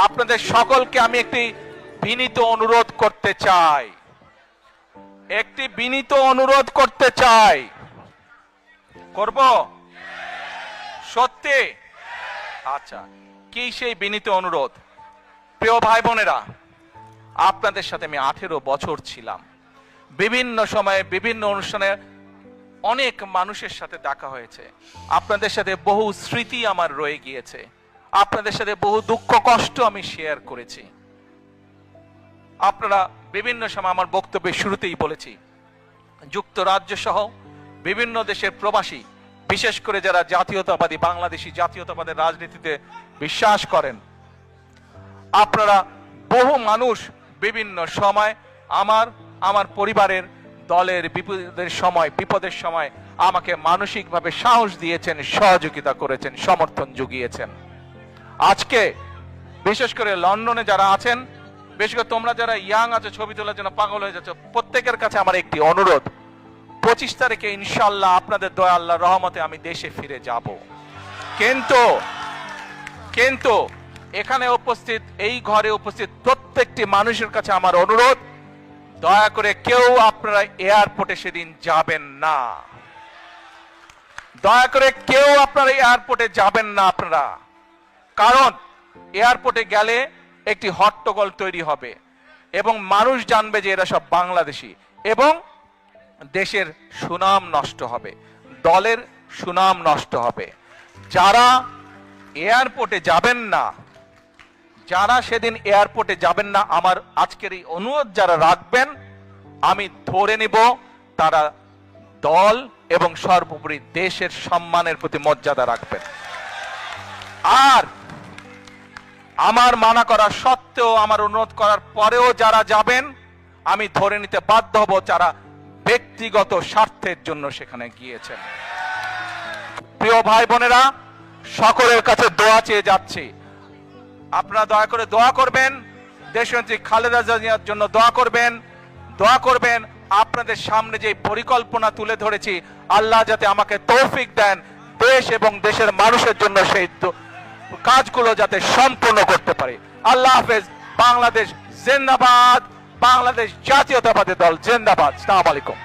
আপনাদের সকলকে আমি একটি বিনীত অনুরোধ করতে চাই, করব সত্যি? আচ্ছা, কি সেই বিনীত অনুরোধ? প্রিয় ভাই বোনেরা, আপনাদের সাথে আমি 18 বছর ছিলাম। বিভিন্ন সময়ে বিভিন্ন অনুষ্ঠানে অনেক মানুষের সাথে দেখা হয়েছে। আপনাদের সাথে বহু স্মৃতি আমার রয়ে গিয়েছে। আপনাদের সাথে বহু দুঃখ কষ্ট আমি শেয়ার করেছি। আপনারা বিভিন্ন সময়, আমার বক্তব্যের শুরুতেই বলেছি, যুক্তরাজ্য সহ বিভিন্ন দেশের প্রবাসী, বিশেষ করে যারা জাতীয়তাবাদী, বাংলাদেশি জাতীয়তাবাদের রাজনীতিতে বিশ্বাস করেন, আপনারা বহু মানুষ বিভিন্ন সময় আমার পরিবারের, দলের বিপদের সময় আমাকে মানসিকভাবে সাহস দিয়েছেন, সহযোগিতা করেছেন, সমর্থন জুগিয়েছেন। আজকে বিশেষ করে লন্ডনে যারা আছেন, বিশেষ করে তোমরা যারা ইয়াং আছো, ছবি তোলার জন্য পাগল হয়ে যাচ্ছ, প্রত্যেকের কাছে আমার একটি অনুরোধ, 25 তারিখে ইনশাআল্লাহ আপনাদের দয়া, আল্লাহর রহমতে আমি দেশে ফিরে যাব। কিন্তু এখানে উপস্থিত, এই ঘরে উপস্থিত প্রত্যেকটি মানুষের কাছে আমার অনুরোধ, দয়া করে কেউ আপনারা এয়ারপোর্টে সেদিন যাবেন না। দয়া করে কেউ আপনারা এয়ারপোর্টে যাবেন না আপনারা। কারণ এয়ারপোর্টে গেলে একটি হট্টগোল তৈরি হবে এবং মানুষ জানবে যে এরা সব বাংলাদেশি, এবং দেশের সুনাম নষ্ট হবে, দলের সুনাম নষ্ট হবে। যারা এয়ারপোর্টে যাবেন না, যারা সেদিন এয়ারপোর্টে যাবেন না, আমার আজকের এই অনুরোধ যারা রাখবেন, আমি ধরে নিব তারা দল এবং সর্বোপরি দেশের সম্মানের প্রতি মর্যাদা রাখবেন। আর আমার মানা করা সত্ত্বেও, আমার অনুরোধ করার পরেও যারা যাবেন, আমি ধরে নিতে বাধ্য হব যারা ব্যক্তিগত স্বার্থের জন্য সেখানে গিয়েছেন। প্রিয় ভাই বোনেরা, সকলের কাছে দোয়া চেয়ে যাচ্ছি, আপনারা দয়া করে দোয়া করবেন, দেশনেত্রী খালেদা জিয়ার জন্য দোয়া করবেন। আপনাদের সামনে যে পরিকল্পনা তুলে ধরেছি, আল্লাহ যাতে আমাকে তৌফিক দেন দেশ এবং দেশের মানুষের জন্য সেই কাজগুলো যাতে সম্পূর্ণ করতে পারে। আল্লাহ হাফেজ। বাংলাদেশ জিন্দাবাদ। বাংলাদেশ জাতীয়তাবাদী দল জিন্দাবাদ। আসসালামু আলাইকুম।